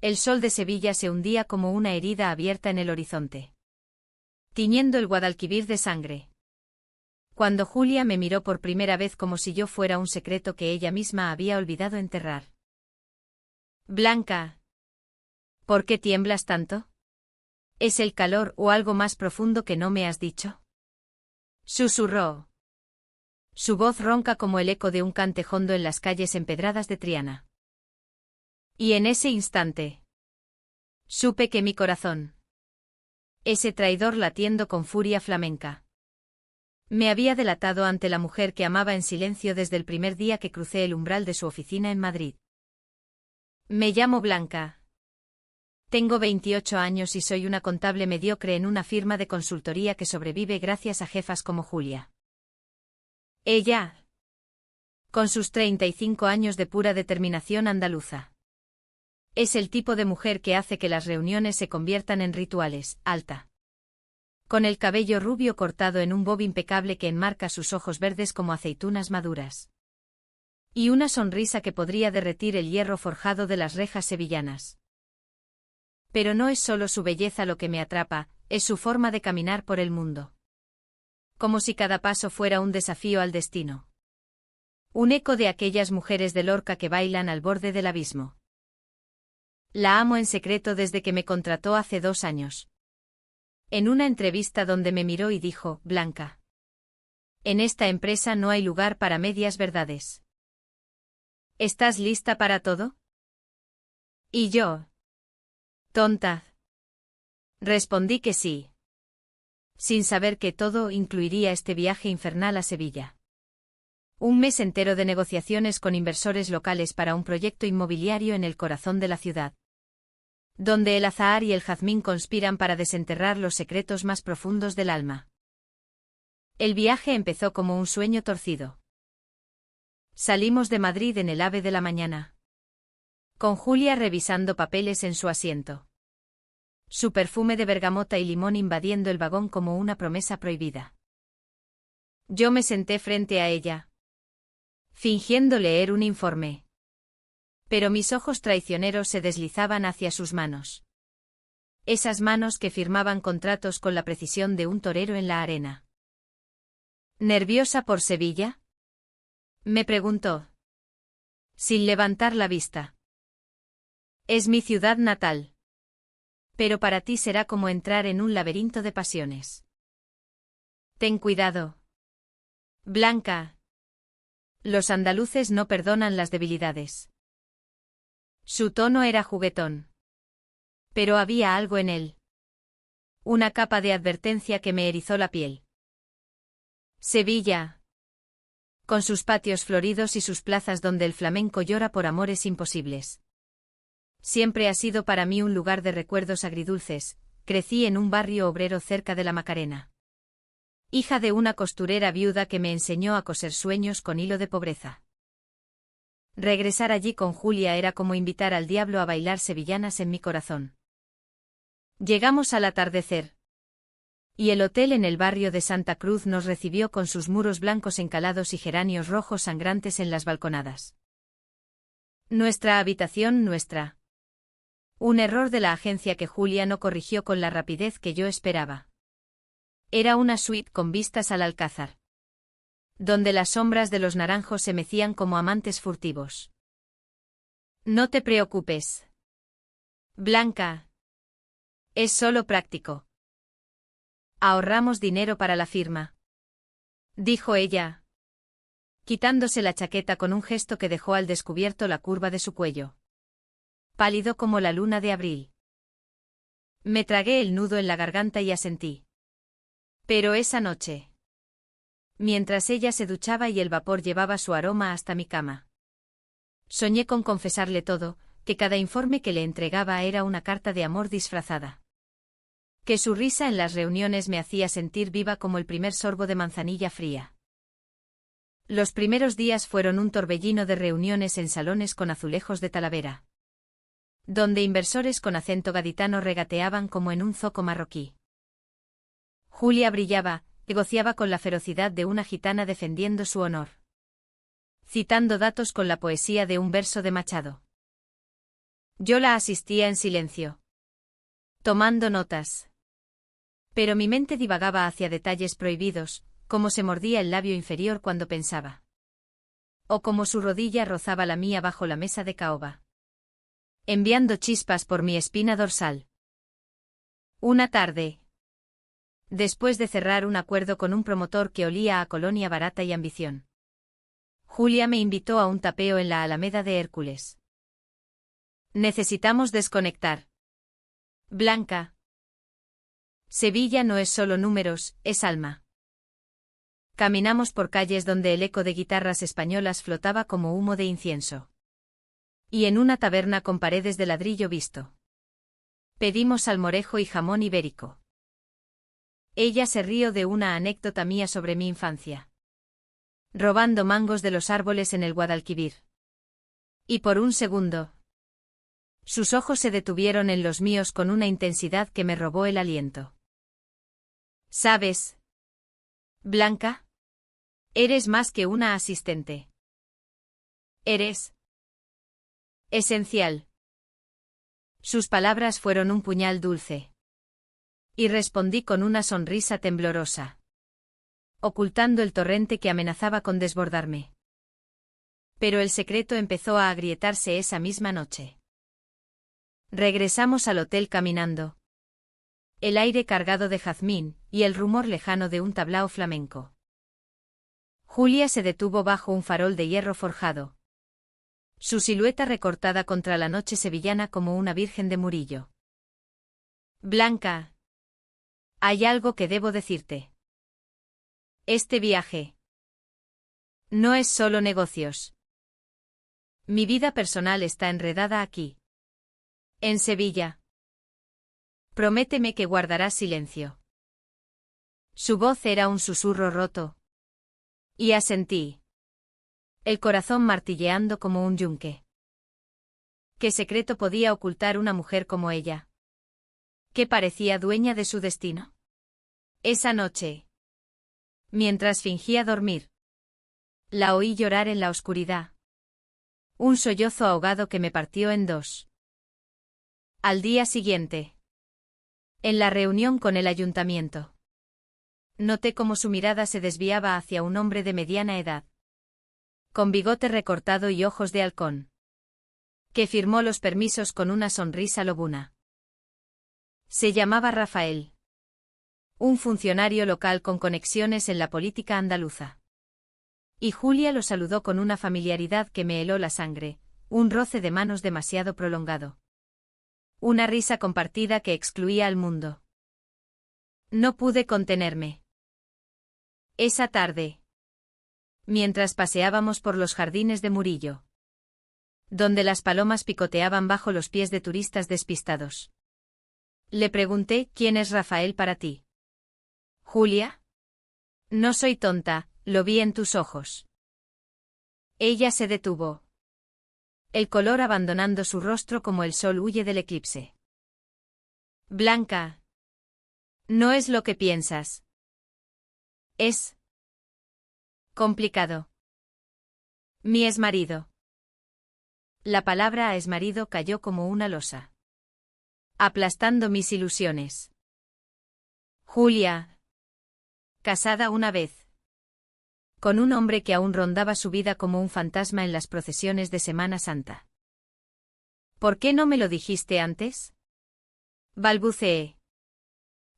El sol de Sevilla se hundía como una herida abierta en el horizonte, tiñendo el Guadalquivir de sangre. Cuando Julia me miró por primera vez como si yo fuera un secreto que ella misma había olvidado enterrar. Blanca, ¿por qué tiemblas tanto? ¿Es el calor o algo más profundo que no me has dicho? Susurró. Su voz ronca como el eco de un cantejondo en las calles empedradas de Triana. Y en ese instante supe que mi corazón, ese traidor latiendo con furia flamenca, me había delatado ante la mujer que amaba en silencio desde el primer día que crucé el umbral de su oficina en Madrid. Me llamo Blanca. Tengo 28 años y soy una contable mediocre en una firma de consultoría que sobrevive gracias a jefas como Julia. Ella, con sus 35 años de pura determinación andaluza, es el tipo de mujer que hace que las reuniones se conviertan en rituales, alta, con el cabello rubio cortado en un bob impecable que enmarca sus ojos verdes como aceitunas maduras, y una sonrisa que podría derretir el hierro forjado de las rejas sevillanas. Pero no es solo su belleza lo que me atrapa, es su forma de caminar por el mundo. Como si cada paso fuera un desafío al destino. Un eco de aquellas mujeres de Lorca que bailan al borde del abismo. La amo en secreto desde que me contrató hace 2 años. En una entrevista donde me miró y dijo, Blanca, en esta empresa no hay lugar para medias verdades. ¿Estás lista para todo? Y yo, tonta, respondí que sí, sin saber que todo incluiría este viaje infernal a Sevilla. Un mes entero de negociaciones con inversores locales para un proyecto inmobiliario en el corazón de la ciudad, donde el azahar y el jazmín conspiran para desenterrar los secretos más profundos del alma. El viaje empezó como un sueño torcido. Salimos de Madrid en el AVE de la mañana, con Julia revisando papeles en su asiento. Su perfume de bergamota y limón invadiendo el vagón como una promesa prohibida. Yo me senté frente a ella, fingiendo leer un informe. Pero mis ojos traicioneros se deslizaban hacia sus manos. Esas manos que firmaban contratos con la precisión de un torero en la arena. ¿Nerviosa por Sevilla?, me preguntó, sin levantar la vista. Es mi ciudad natal. Pero para ti será como entrar en un laberinto de pasiones. Ten cuidado, Blanca. Los andaluces no perdonan las debilidades. Su tono era juguetón. Pero había algo en él. Una capa de advertencia que me erizó la piel. Sevilla, con sus patios floridos y sus plazas donde el flamenco llora por amores imposibles. Siempre ha sido para mí un lugar de recuerdos agridulces. Crecí en un barrio obrero cerca de la Macarena. Hija de una costurera viuda que me enseñó a coser sueños con hilo de pobreza. Regresar allí con Julia era como invitar al diablo a bailar sevillanas en mi corazón. Llegamos al atardecer. Y el hotel en el barrio de Santa Cruz nos recibió con sus muros blancos encalados y geranios rojos sangrantes en las balconadas. Nuestra habitación nuestra. Un error de la agencia que Julia no corrigió con la rapidez que yo esperaba. Era una suite con vistas al Alcázar, donde las sombras de los naranjos se mecían como amantes furtivos. No te preocupes, Blanca. Es solo práctico. Ahorramos dinero para la firma, dijo ella, quitándose la chaqueta con un gesto que dejó al descubierto la curva de su cuello, pálido como la luna de abril. Me tragué el nudo en la garganta y asentí. Pero esa noche, mientras ella se duchaba y el vapor llevaba su aroma hasta mi cama, soñé con confesarle todo, que cada informe que le entregaba era una carta de amor disfrazada. Que su risa en las reuniones me hacía sentir viva como el primer sorbo de manzanilla fría. Los primeros días fueron un torbellino de reuniones en salones con azulejos de Talavera, donde inversores con acento gaditano regateaban como en un zoco marroquí. Julia brillaba, negociaba con la ferocidad de una gitana defendiendo su honor, citando datos con la poesía de un verso de Machado. Yo la asistía en silencio, tomando notas. Pero mi mente divagaba hacia detalles prohibidos, como se mordía el labio inferior cuando pensaba. O como su rodilla rozaba la mía bajo la mesa de caoba, enviando chispas por mi espina dorsal. Una tarde, después de cerrar un acuerdo con un promotor que olía a colonia barata y ambición, Julia me invitó a un tapeo en la Alameda de Hércules. Necesitamos desconectar. Blanca. Sevilla no es solo números, es alma. Caminamos por calles donde el eco de guitarras españolas flotaba como humo de incienso. Y en una taberna con paredes de ladrillo visto. Pedimos salmorejo y jamón ibérico. Ella se rió de una anécdota mía sobre mi infancia. Robando mangos de los árboles en el Guadalquivir. Y por un segundo, sus ojos se detuvieron en los míos con una intensidad que me robó el aliento. ¿Sabes, Blanca? Eres más que una asistente. Eres esencial. Sus palabras fueron un puñal dulce. Y respondí con una sonrisa temblorosa, ocultando el torrente que amenazaba con desbordarme. Pero el secreto empezó a agrietarse esa misma noche. Regresamos al hotel caminando. El aire cargado de jazmín, y el rumor lejano de un tablao flamenco. Julia se detuvo bajo un farol de hierro forjado. Su silueta recortada contra la noche sevillana como una virgen de Murillo. Blanca. Hay algo que debo decirte. Este viaje no es solo negocios. Mi vida personal está enredada aquí. En Sevilla. Prométeme que guardarás silencio. Su voz era un susurro roto. Y asentí. El corazón martilleando como un yunque. ¿Qué secreto podía ocultar una mujer como ella? ¿Que parecía dueña de su destino? Esa noche, mientras fingía dormir, la oí llorar en la oscuridad. Un sollozo ahogado que me partió en dos. Al día siguiente, en la reunión con el ayuntamiento, noté cómo su mirada se desviaba hacia un hombre de mediana edad, con bigote recortado y ojos de halcón, que firmó los permisos con una sonrisa lobuna. Se llamaba Rafael. Un funcionario local con conexiones en la política andaluza. Y Julia lo saludó con una familiaridad que me heló la sangre, un roce de manos demasiado prolongado. Una risa compartida que excluía al mundo. No pude contenerme. Esa tarde, mientras paseábamos por los jardines de Murillo, donde las palomas picoteaban bajo los pies de turistas despistados, le pregunté: ¿Quién es Rafael para ti? ¿Julia? No soy tonta, lo vi en tus ojos. Ella se detuvo. El color abandonando su rostro como el sol huye del eclipse. Blanca. No es lo que piensas. Es complicado. Mi exmarido. La palabra a exmarido cayó como una losa, aplastando mis ilusiones. Julia. Casada una vez. Con un hombre que aún rondaba su vida como un fantasma en las procesiones de Semana Santa. ¿Por qué no me lo dijiste antes? Balbuceé.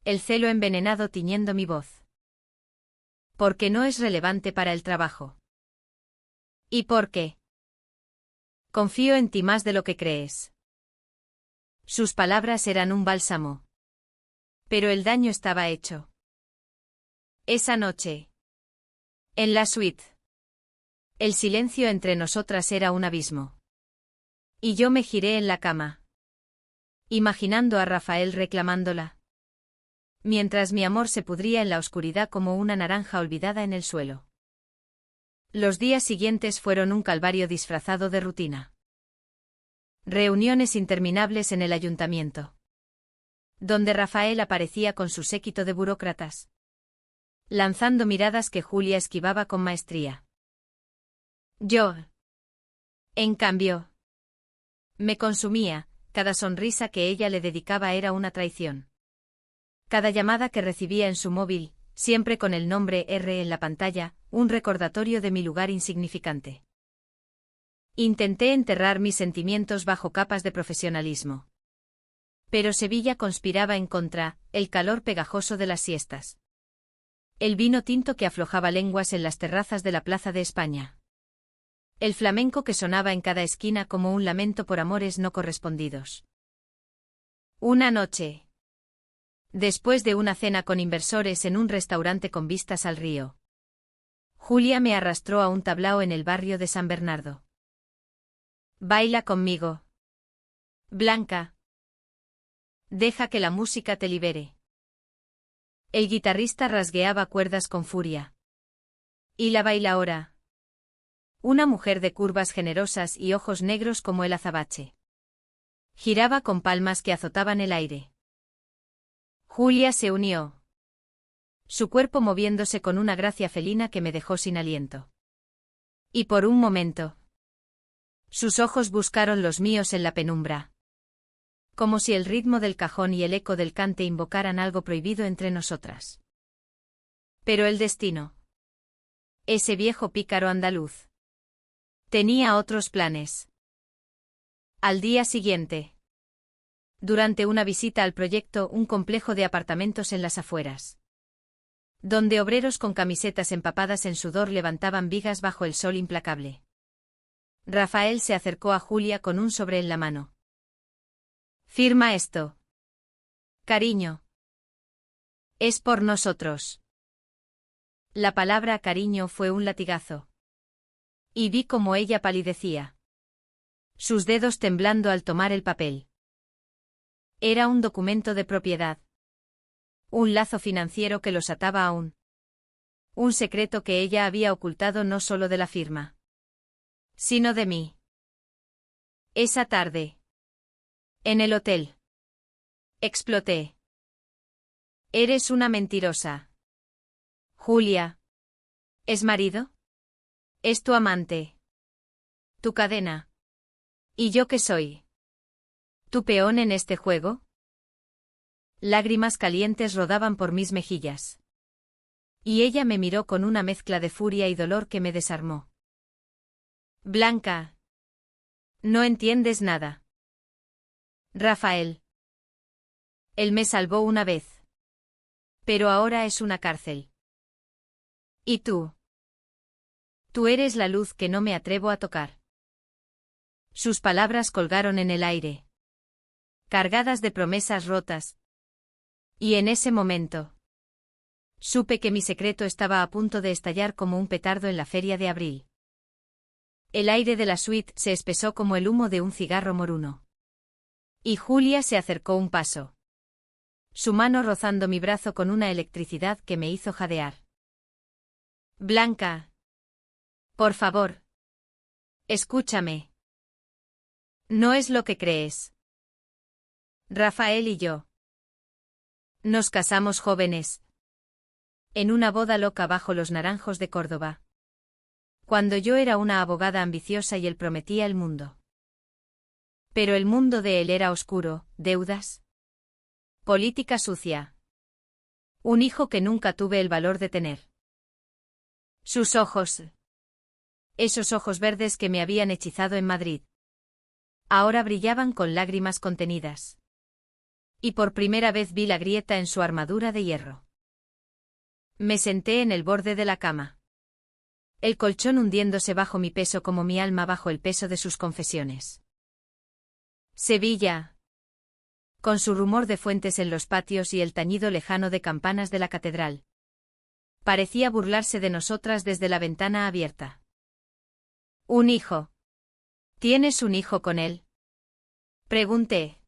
El celo envenenado tiñendo mi voz. Porque no es relevante para el trabajo. ¿Y por qué? Confío en ti más de lo que crees. Sus palabras eran un bálsamo. Pero el daño estaba hecho. Esa noche, en la suite, el silencio entre nosotras era un abismo. Y yo me giré en la cama, imaginando a Rafael reclamándola, mientras mi amor se pudría en la oscuridad como una naranja olvidada en el suelo. Los días siguientes fueron un calvario disfrazado de rutina. Reuniones interminables en el ayuntamiento, donde Rafael aparecía con su séquito de burócratas, lanzando miradas que Julia esquivaba con maestría. Yo, en cambio, me consumía, cada sonrisa que ella le dedicaba era una traición. Cada llamada que recibía en su móvil, siempre con el nombre R en la pantalla, un recordatorio de mi lugar insignificante. Intenté enterrar mis sentimientos bajo capas de profesionalismo. Pero Sevilla conspiraba en contra, el calor pegajoso de las siestas. El vino tinto que aflojaba lenguas en las terrazas de la Plaza de España. El flamenco que sonaba en cada esquina como un lamento por amores no correspondidos. Una noche. Después de una cena con inversores en un restaurante con vistas al río, Julia me arrastró a un tablao en el barrio de San Bernardo. Baila conmigo. Blanca. Deja que la música te libere. El guitarrista rasgueaba cuerdas con furia. Y la bailaora. Una mujer de curvas generosas y ojos negros como el azabache. Giraba con palmas que azotaban el aire. Julia se unió. Su cuerpo moviéndose con una gracia felina que me dejó sin aliento. Y por un momento, sus ojos buscaron los míos en la penumbra. Como si el ritmo del cajón y el eco del cante invocaran algo prohibido entre nosotras. Pero el destino. Ese viejo pícaro andaluz. Tenía otros planes. Al día siguiente. Durante una visita al proyecto, un complejo de apartamentos en las afueras. Donde obreros con camisetas empapadas en sudor levantaban vigas bajo el sol implacable. Rafael se acercó a Julia con un sobre en la mano. Firma esto. Cariño. Es por nosotros. La palabra cariño fue un latigazo. Y vi cómo ella palidecía. Sus dedos temblando al tomar el papel. Era un documento de propiedad. Un lazo financiero que los ataba aún. Un secreto que ella había ocultado no solo de la firma, sino de mí. Esa tarde. En el hotel. Exploté. Eres una mentirosa. Julia. ¿Es marido? ¿Es tu amante? ¿Tu cadena? ¿Y yo qué soy? ¿Tu peón en este juego? Lágrimas calientes rodaban por mis mejillas. Y ella me miró con una mezcla de furia y dolor que me desarmó. Blanca. No entiendes nada. Rafael. Él me salvó una vez. Pero ahora es una cárcel. ¿Y tú? Tú eres la luz que no me atrevo a tocar. Sus palabras colgaron en el aire. Cargadas de promesas rotas. Y en ese momento, supe que mi secreto estaba a punto de estallar como un petardo en la feria de abril. El aire de la suite se espesó como el humo de un cigarro moruno. Y Julia se acercó un paso. Su mano rozando mi brazo con una electricidad que me hizo jadear. Blanca. Por favor. Escúchame. No es lo que crees. Rafael y yo. Nos casamos jóvenes. En una boda loca bajo los naranjos de Córdoba. Cuando yo era una abogada ambiciosa y él prometía el mundo. Pero el mundo de él era oscuro, deudas. Política sucia. Un hijo que nunca tuve el valor de tener. Sus ojos. Esos ojos verdes que me habían hechizado en Madrid. Ahora brillaban con lágrimas contenidas. Y por primera vez vi la grieta en su armadura de hierro. Me senté en el borde de la cama. El colchón hundiéndose bajo mi peso como mi alma bajo el peso de sus confesiones. Sevilla. Con su rumor de fuentes en los patios y el tañido lejano de campanas de la catedral. Parecía burlarse de nosotras desde la ventana abierta. Un hijo. ¿Tienes un hijo con él? Pregunté.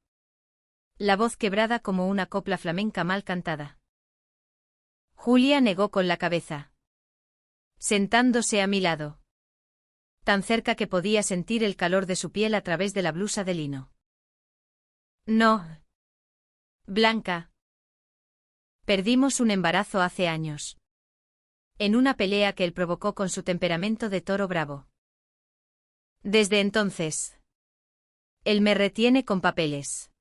La voz quebrada como una copla flamenca mal cantada. Julia negó con la cabeza. Sentándose a mi lado. Tan cerca que podía sentir el calor de su piel a través de la blusa de lino. No. Blanca. Perdimos un embarazo hace años. En una pelea que él provocó con su temperamento de toro bravo. Desde entonces. Él me retiene con papeles.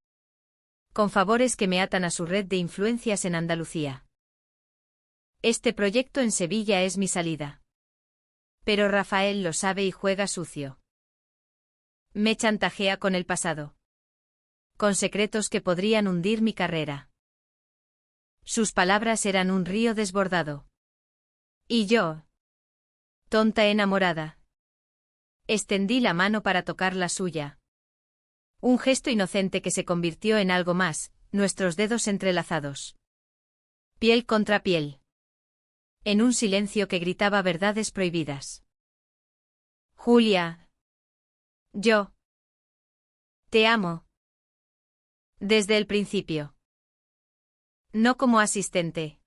Con favores que me atan a su red de influencias en Andalucía. Este proyecto en Sevilla es mi salida. Pero Rafael lo sabe y juega sucio. Me chantajea con el pasado. Con secretos que podrían hundir mi carrera. Sus palabras eran un río desbordado. Y yo, tonta enamorada, extendí la mano para tocar la suya. Un gesto inocente que se convirtió en algo más, nuestros dedos entrelazados. Piel contra piel. En un silencio que gritaba verdades prohibidas. Julia. Yo. Te amo. Desde el principio. No como asistente.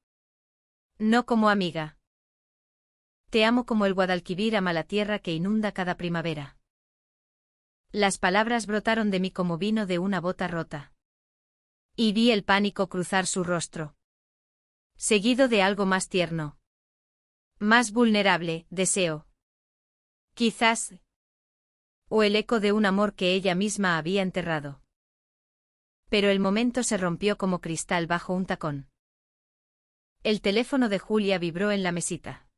No como amiga. Te amo como el Guadalquivir ama la tierra que inunda cada primavera. Las palabras brotaron de mí como vino de una bota rota. Y vi el pánico cruzar su rostro. Seguido de algo más tierno. Más vulnerable, deseo. Quizás. O el eco de un amor que ella misma había enterrado. Pero el momento se rompió como cristal bajo un tacón. El teléfono de Julia vibró en la mesita.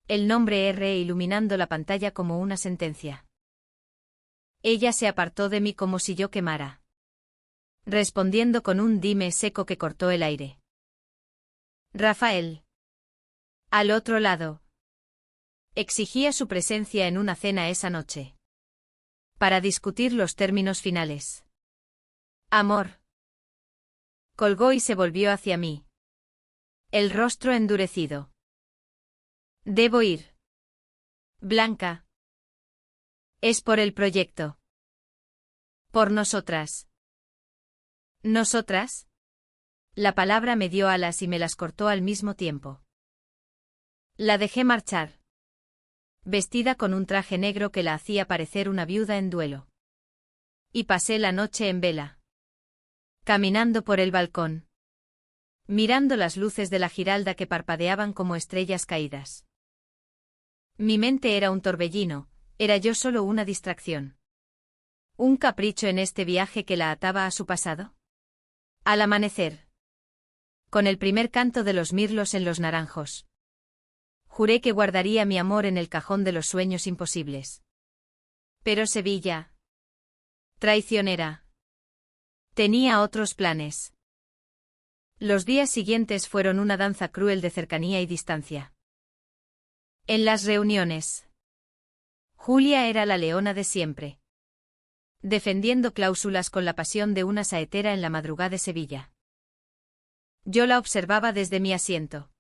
El nombre R iluminando la pantalla como una sentencia. Ella se apartó de mí como si yo quemara. Respondiendo con un dime seco que cortó el aire. Rafael. Al otro lado. Exigía su presencia en una cena esa noche. Para discutir los términos finales. Amor. Colgó y se volvió hacia mí. El rostro endurecido. Debo ir. Blanca. Es por el proyecto. Por nosotras. ¿Nosotras? La palabra me dio alas y me las cortó al mismo tiempo. La dejé marchar. Vestida con un traje negro que la hacía parecer una viuda en duelo. Y pasé la noche en vela. Caminando por el balcón. Mirando las luces de la Giralda que parpadeaban como estrellas caídas. Mi mente era un torbellino, era yo solo una distracción. ¿Un capricho en este viaje que la ataba a su pasado? Al amanecer. Con el primer canto de los mirlos en los naranjos. Juré que guardaría mi amor en el cajón de los sueños imposibles. Pero Sevilla. Traicionera. Tenía otros planes. Los días siguientes fueron una danza cruel de cercanía y distancia. En las reuniones. Julia era la leona de siempre. Defendiendo cláusulas con la pasión de una saetera en la madrugada de Sevilla. Yo la observaba desde mi asiento.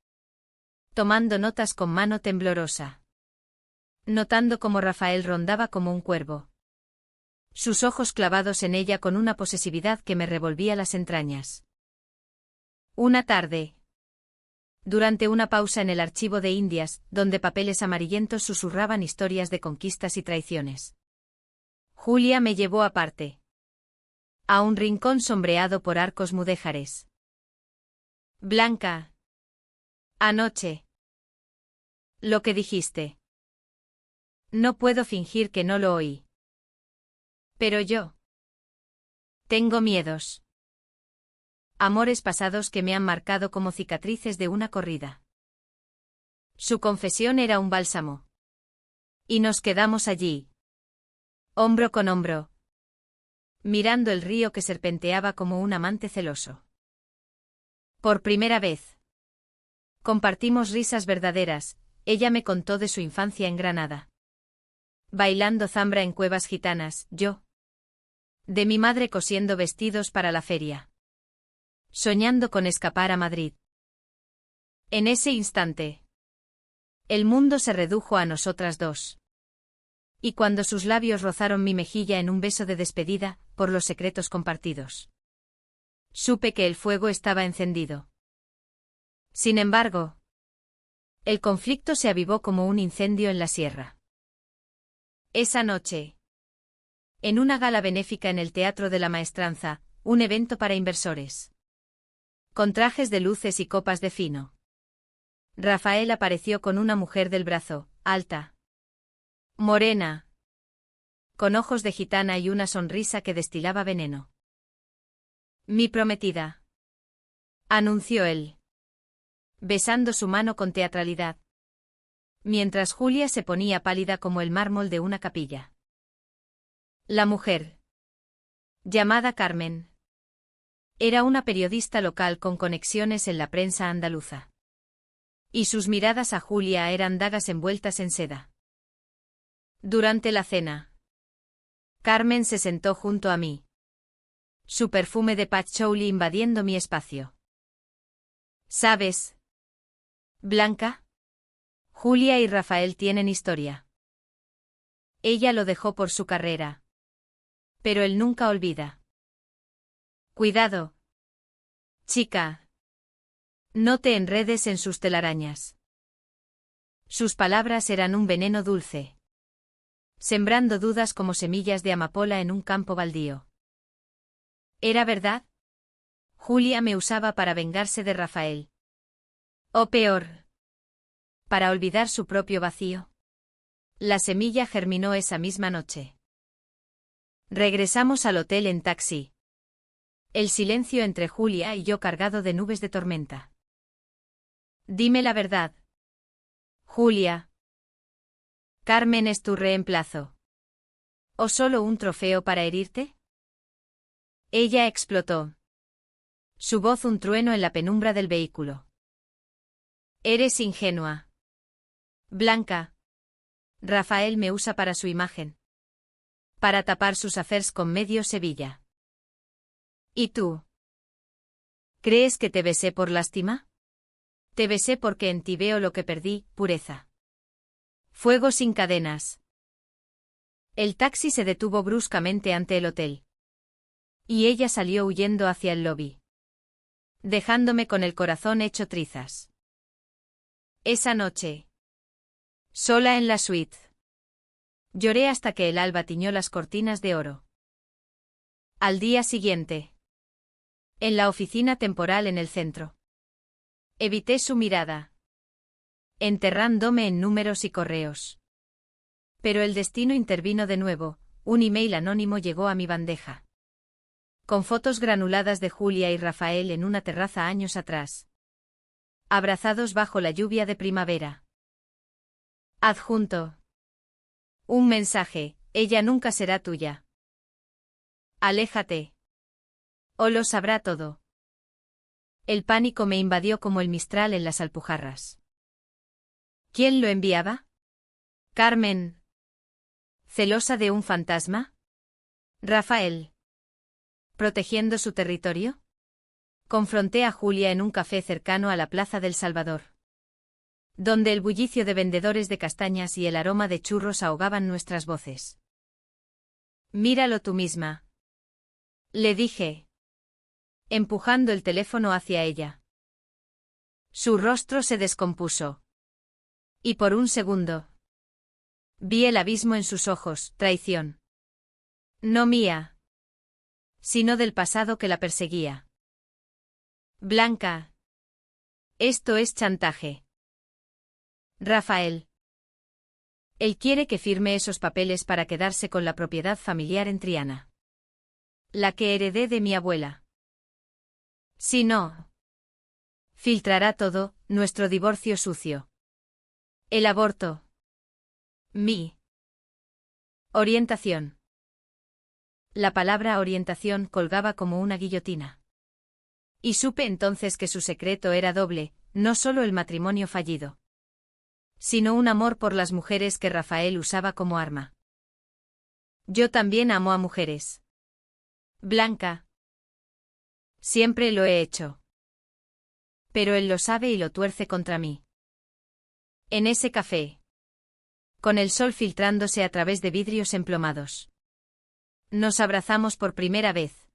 Tomando notas con mano temblorosa. Notando cómo Rafael rondaba como un cuervo. Sus ojos clavados en ella con una posesividad que me revolvía las entrañas. Una tarde. Durante una pausa en el archivo de Indias, donde papeles amarillentos susurraban historias de conquistas y traiciones. Julia me llevó aparte. A un rincón sombreado por arcos mudéjares. Blanca. Anoche. Lo que dijiste. No puedo fingir que no lo oí. Pero yo. Tengo miedos. Amores pasados que me han marcado como cicatrices de una corrida. Su confesión era un bálsamo. Y nos quedamos allí. Hombro con hombro. Mirando el río que serpenteaba como un amante celoso. Por primera vez. Compartimos risas verdaderas, ella me contó de su infancia en Granada. Bailando zambra en cuevas gitanas, yo. De mi madre cosiendo vestidos para la feria. Soñando con escapar a Madrid. En ese instante. El mundo se redujo a nosotras dos. Y cuando sus labios rozaron mi mejilla en un beso de despedida, por los secretos compartidos. Supe que el fuego estaba encendido. Sin embargo, el conflicto se avivó como un incendio en la sierra. Esa noche. En una gala benéfica en el Teatro de la Maestranza, un evento para inversores. Con trajes de luces y copas de fino. Rafael apareció con una mujer del brazo, alta. Morena. con ojos de gitana y una sonrisa que destilaba veneno. Mi prometida, anunció él, besando su mano con teatralidad, mientras Julia se ponía pálida como el mármol de una capilla. La mujer, llamada Carmen, era una periodista local con conexiones en la prensa andaluza. Y sus miradas a Julia eran dagas envueltas en seda. Durante la cena, Carmen se sentó junto a mí, su perfume de patchouli invadiendo mi espacio. ¿Sabes, Blanca? Julia y Rafael tienen historia. Ella lo dejó por su carrera. Pero él nunca olvida. Cuidado, chica. No te enredes en sus telarañas. Sus palabras eran un veneno dulce, sembrando dudas como semillas de amapola en un campo baldío. ¿Era verdad? Julia me usaba para vengarse de Rafael. O peor, para olvidar su propio vacío. La semilla germinó esa misma noche. Regresamos al hotel en taxi. El silencio entre Julia y yo cargado de nubes de tormenta. Dime la verdad, Julia. ¿Carmen es tu reemplazo? ¿O solo un trofeo para herirte? Ella explotó. Su voz un trueno en la penumbra del vehículo. Eres ingenua, Blanca. Rafael me usa para su imagen. Para tapar sus affairs con medio Sevilla. ¿Y tú? ¿Crees que te besé por lástima? Te besé porque en ti veo lo que perdí, pureza. Fuego sin cadenas. El taxi se detuvo bruscamente ante el hotel. Y ella salió huyendo hacia el lobby, dejándome con el corazón hecho trizas. Esa noche, sola en la suite, lloré hasta que el alba tiñó las cortinas de oro. Al día siguiente, en la oficina temporal en el centro, evité su mirada, enterrándome en números y correos. Pero el destino intervino de nuevo, un email anónimo llegó a mi bandeja. Con fotos granuladas de Julia y Rafael en una terraza años atrás. Abrazados bajo la lluvia de primavera. Adjunto. Un mensaje, ella nunca será tuya. Aléjate. O lo sabrá todo. El pánico me invadió como el mistral en las Alpujarras. ¿Quién lo enviaba? Carmen. ¿Celosa de un fantasma? Rafael. ¿Protegiendo su territorio? Confronté a Julia en un café cercano a la Plaza del Salvador, donde el bullicio de vendedores de castañas y el aroma de churros ahogaban nuestras voces. Míralo tú misma, le dije, empujando el teléfono hacia ella. Su rostro se descompuso. Y por un segundo, vi el abismo en sus ojos, traición. No mía, sino del pasado que la perseguía. Blanca. Esto es chantaje. Rafael. Él quiere que firme esos papeles para quedarse con la propiedad familiar en Triana. La que heredé de mi abuela. Si no, filtrará todo, nuestro divorcio sucio. El aborto. Mi orientación. La palabra orientación colgaba como una guillotina. Y supe entonces que su secreto era doble, no solo el matrimonio fallido, sino un amor por las mujeres que Rafael usaba como arma. Yo también amo a mujeres. Blanca. Siempre lo he hecho. Pero él lo sabe y lo tuerce contra mí. En ese café, con el sol filtrándose a través de vidrios emplomados, nos abrazamos por primera vez.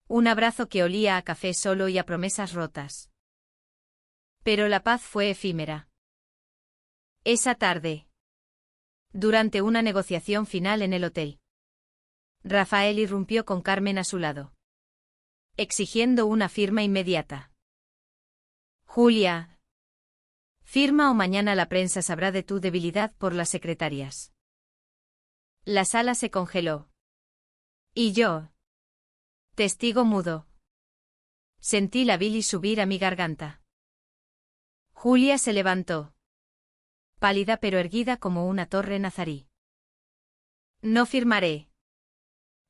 Un abrazo que olía a café solo y a promesas rotas. Pero la paz fue efímera. Esa tarde, durante una negociación final en el hotel, Rafael irrumpió con Carmen a su lado, exigiendo una firma inmediata. Julia, firma o mañana la prensa sabrá de tu debilidad por las secretarias. La sala se congeló. Y yo, testigo mudo, sentí la bilis subir a mi garganta. Julia se levantó, pálida pero erguida como una torre nazarí. No firmaré.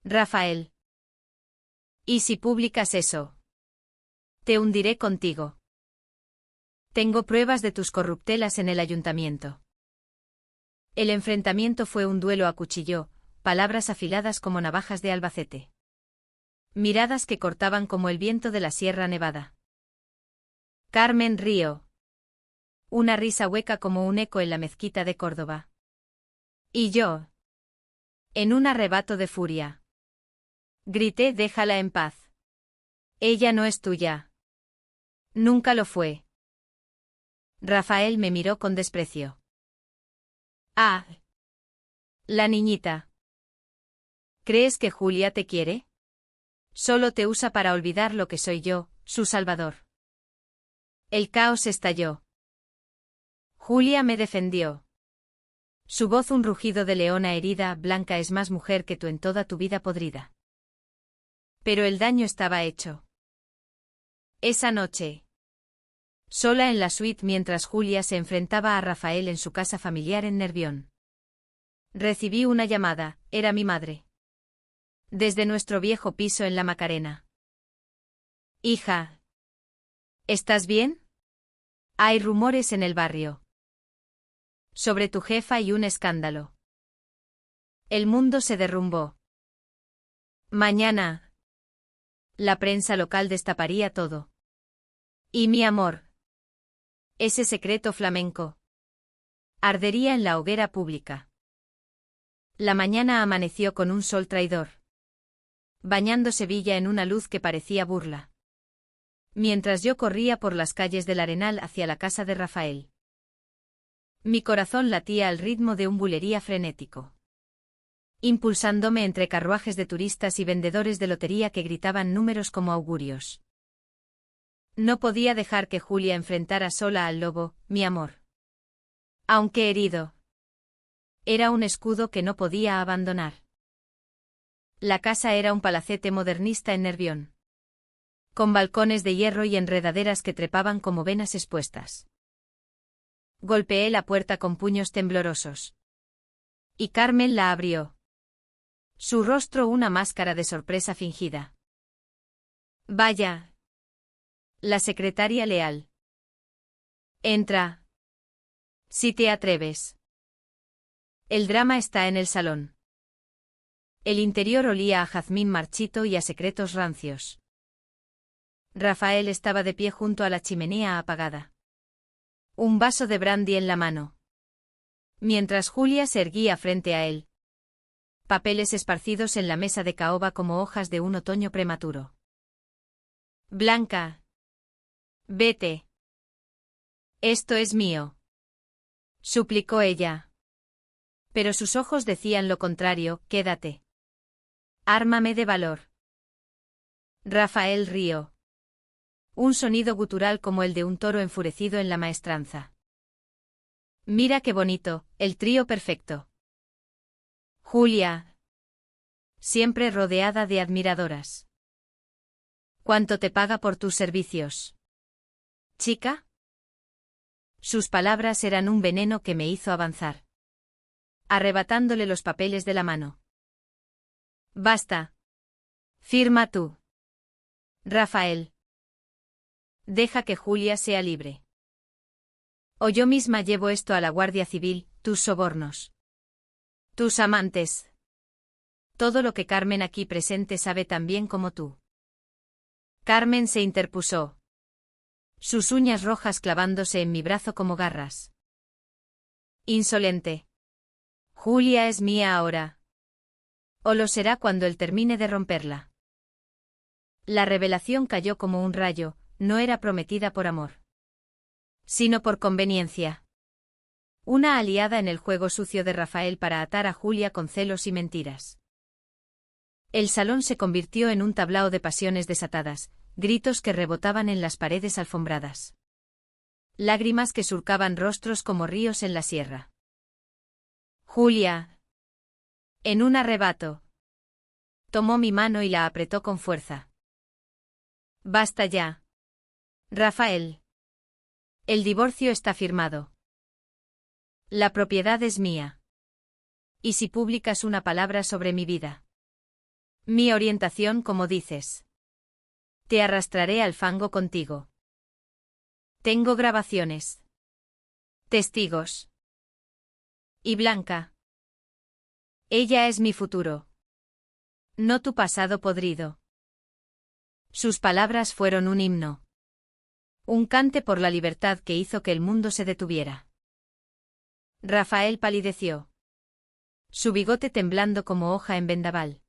Rafael. ¿Y si publicas eso? Te hundiré contigo. Tengo pruebas de tus corruptelas en el ayuntamiento. El enfrentamiento fue un duelo a cuchillo, palabras afiladas como navajas de Albacete. Miradas que cortaban como el viento de la Sierra Nevada. Carmen rió. Una risa hueca como un eco en la mezquita de Córdoba. Y yo, en un arrebato de furia, grité: déjala en paz. Ella no es tuya. Nunca lo fue. Rafael me miró con desprecio. Ah. La niñita. ¿Crees que Julia te quiere? Solo te usa para olvidar lo que soy yo, su salvador. El caos estalló. Julia me defendió. Su voz un rugido de leona herida: Blanca es más mujer que tú en toda tu vida podrida. Pero el daño estaba hecho. Esa noche, sola en la suite mientras Julia se enfrentaba a Rafael en su casa familiar en Nervión, recibí una llamada: era mi madre. Desde nuestro viejo piso en la Macarena. Hija. ¿Estás bien? Hay rumores en el barrio. Sobre tu jefa y un escándalo. El mundo se derrumbó. Mañana. La prensa local destaparía todo. Y mi amor. Ese secreto flamenco. Ardería en la hoguera pública. La mañana amaneció con un sol traidor, bañando Sevilla en una luz que parecía burla. Mientras yo corría por las calles del Arenal hacia la casa de Rafael. Mi corazón latía al ritmo de un bulería frenético, impulsándome entre carruajes de turistas y vendedores de lotería que gritaban números como augurios. No podía dejar que Julia enfrentara sola al lobo, mi amor. Aunque herido, era un escudo que no podía abandonar. La casa era un palacete modernista en Nervión, con balcones de hierro y enredaderas que trepaban como venas expuestas. Golpeé la puerta con puños temblorosos. Y Carmen la abrió. Su rostro una máscara de sorpresa fingida. Vaya. La secretaria leal. Entra. Si te atreves. El drama está en el salón. El interior olía a jazmín marchito y a secretos rancios. Rafael estaba de pie junto a la chimenea apagada. Un vaso de brandy en la mano. Mientras Julia se erguía frente a él. Papeles esparcidos en la mesa de caoba como hojas de un otoño prematuro. Blanca. Vete. Esto es mío. Suplicó ella. Pero sus ojos decían lo contrario: quédate. Ármame de valor. Rafael rió. Un sonido gutural como el de un toro enfurecido en la maestranza. Mira qué bonito, el trío perfecto. Julia. Siempre rodeada de admiradoras. ¿Cuánto te paga por tus servicios? ¿Chica? Sus palabras eran un veneno que me hizo avanzar, arrebatándole los papeles de la mano. Basta. Firma tú. Rafael. Deja que Julia sea libre. O yo misma llevo esto a la Guardia Civil: tus sobornos. Tus amantes. Todo lo que Carmen aquí presente sabe tan bien como tú. Carmen se interpuso. Sus uñas rojas clavándose en mi brazo como garras. Insolente. Julia es mía ahora. O lo será cuando él termine de romperla. La revelación cayó como un rayo: no era prometida por amor, sino por conveniencia. Una aliada en el juego sucio de Rafael para atar a Julia con celos y mentiras. El salón se convirtió en un tablao de pasiones desatadas, gritos que rebotaban en las paredes alfombradas. Lágrimas que surcaban rostros como ríos en la sierra. Julia. En un arrebato. Tomó mi mano y la apretó con fuerza. Basta ya. Rafael. El divorcio está firmado. La propiedad es mía. ¿Y si publicas una palabra sobre mi vida? Mi orientación, como dices. Te arrastraré al fango contigo. Tengo grabaciones. Testigos. Y Blanca. Ella es mi futuro. No tu pasado podrido. Sus palabras fueron un himno. Un cante por la libertad que hizo que el mundo se detuviera. Rafael palideció. Su bigote temblando como hoja en vendaval.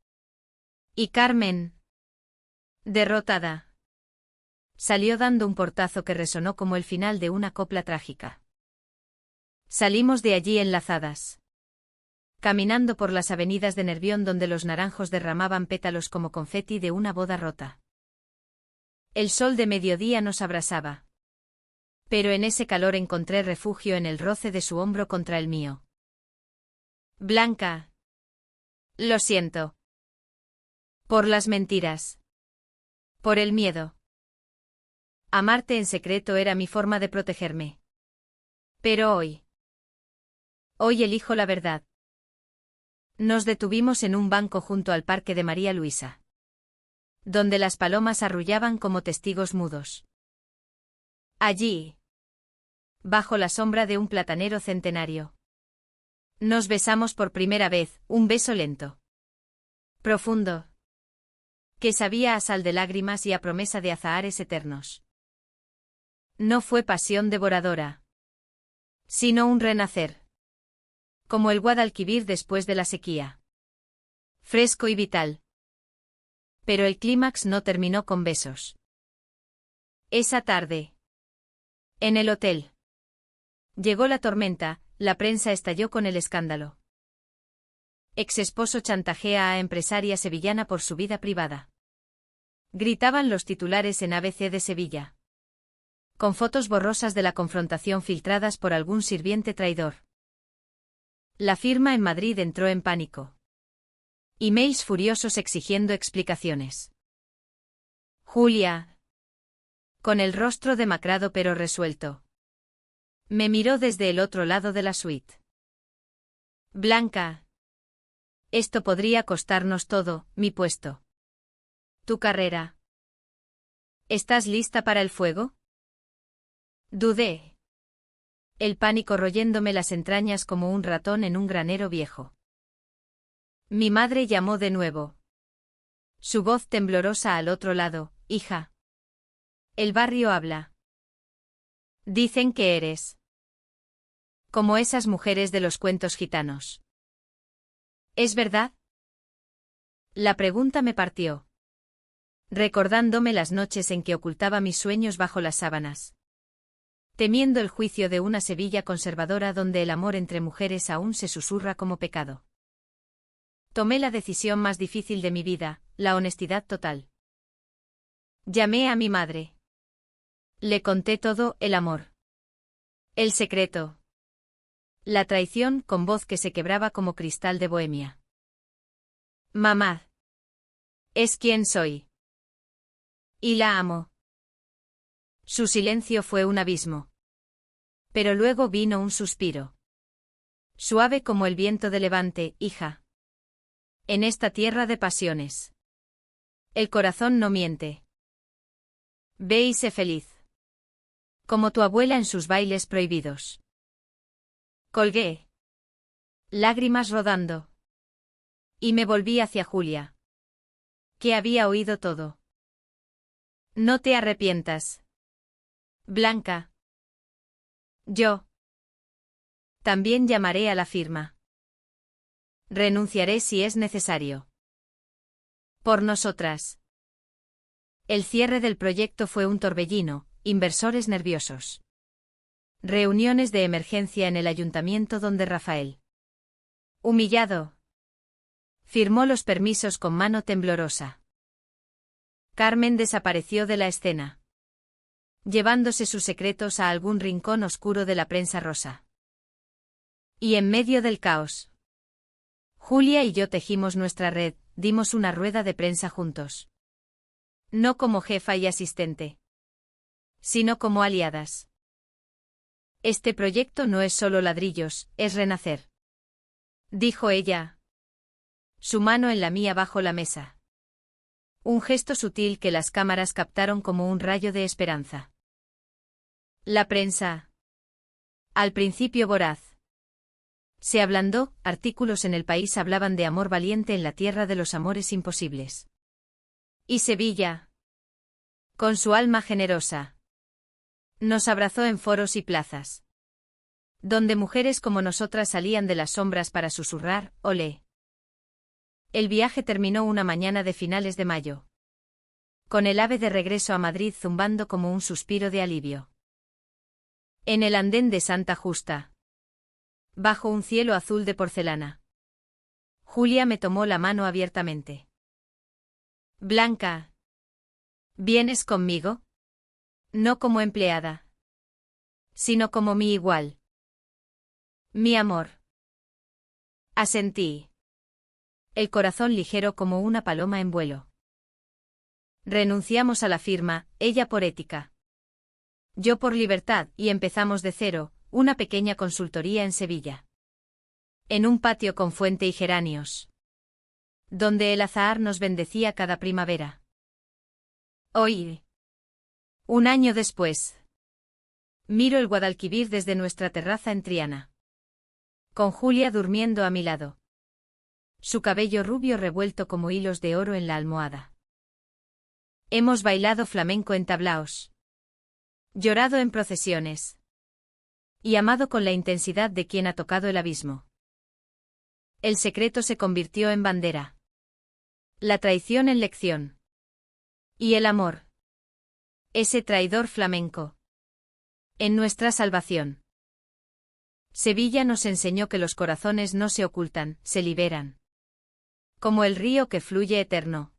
Y Carmen, derrotada, salió dando un portazo que resonó como el final de una copla trágica. Salimos de allí enlazadas. Caminando por las avenidas de Nervión donde los naranjos derramaban pétalos como confeti de una boda rota. El sol de mediodía nos abrasaba. Pero en ese calor encontré refugio en el roce de su hombro contra el mío. Blanca. Lo siento. Por las mentiras. Por el miedo. Amarte en secreto era mi forma de protegerme. Pero hoy. Hoy elijo la verdad. Nos detuvimos en un banco junto al parque de María Luisa. Donde las palomas arrullaban como testigos mudos. Allí. Bajo la sombra de un platanero centenario. Nos besamos por primera vez, un beso lento. Profundo. Que sabía a sal de lágrimas y a promesa de azahares eternos. No fue pasión devoradora. Sino un renacer. Como el Guadalquivir después de la sequía. Fresco y vital. Pero el clímax no terminó con besos. Esa tarde. En el hotel. Llegó la tormenta, la prensa estalló con el escándalo. Ex-esposo chantajea a empresaria sevillana por su vida privada. Gritaban los titulares en ABC de Sevilla. Con fotos borrosas de la confrontación filtradas por algún sirviente traidor. La firma en Madrid entró en pánico. Emails furiosos exigiendo explicaciones. Julia. Con el rostro demacrado pero resuelto. Me miró desde el otro lado de la suite. Blanca. Esto podría costarnos todo, mi puesto. Tu carrera. ¿Estás lista para el fuego? Dudé. El pánico royéndome las entrañas como un ratón en un granero viejo. Mi madre llamó de nuevo. Su voz temblorosa al otro lado, hija. El barrio habla. Dicen que eres. Como esas mujeres de los cuentos gitanos. ¿Es verdad? La pregunta me partió. Recordándome las noches en que ocultaba mis sueños bajo las sábanas. Temiendo el juicio de una Sevilla conservadora donde el amor entre mujeres aún se susurra como pecado. Tomé la decisión más difícil de mi vida, la honestidad total. Llamé a mi madre. Le conté todo, el amor. El secreto. La traición, con voz que se quebraba como cristal de Bohemia. Mamá. Es quien soy. Y la amo. Su silencio fue un abismo. Pero luego vino un suspiro. Suave como el viento de levante, hija. En esta tierra de pasiones. El corazón no miente. Ve y sé feliz. Como tu abuela en sus bailes prohibidos. Colgué. Lágrimas rodando. Y me volví hacia Julia. Que había oído todo. No te arrepientas. Blanca. Yo. También llamaré a la firma. Renunciaré si es necesario. Por nosotras. El cierre del proyecto fue un torbellino, inversores nerviosos. Reuniones de emergencia en el ayuntamiento donde Rafael. Humillado. Firmó los permisos con mano temblorosa. Carmen desapareció de la escena. Llevándose sus secretos a algún rincón oscuro de la prensa rosa. Y en medio del caos. Julia y yo tejimos nuestra red, dimos una rueda de prensa juntos. No como jefa y asistente, sino como aliadas. Este proyecto no es solo ladrillos, es renacer, dijo ella. Su mano en la mía bajo la mesa. Un gesto sutil que las cámaras captaron como un rayo de esperanza. La prensa, al principio voraz, se ablandó. Artículos en El País hablaban de amor valiente en la tierra de los amores imposibles. Y Sevilla, con su alma generosa, nos abrazó en foros y plazas, donde mujeres como nosotras salían de las sombras para susurrar, olé. El viaje terminó una mañana de finales de mayo, con el AVE de regreso a Madrid zumbando como un suspiro de alivio. En el andén de Santa Justa, bajo un cielo azul de porcelana, Julia me tomó la mano abiertamente. Blanca, ¿vienes conmigo? No como empleada, sino como mi igual. Mi amor. Asentí. El corazón ligero como una paloma en vuelo. Renunciamos a la firma, ella por ética, yo por libertad, y empezamos de cero, una pequeña consultoría en Sevilla. En un patio con fuente y geranios, donde el azahar nos bendecía cada primavera. Hoy, un año después, miro el Guadalquivir desde nuestra terraza en Triana, con Julia durmiendo a mi lado. Su cabello rubio revuelto como hilos de oro en la almohada. Hemos bailado flamenco en tablaos, llorado en procesiones, y amado con la intensidad de quien ha tocado el abismo. El secreto se convirtió en bandera, la traición en lección, y el amor, ese traidor flamenco, en nuestra salvación. Sevilla nos enseñó que los corazones no se ocultan, se liberan. Como el río que fluye eterno,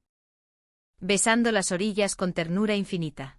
besando las orillas con ternura infinita.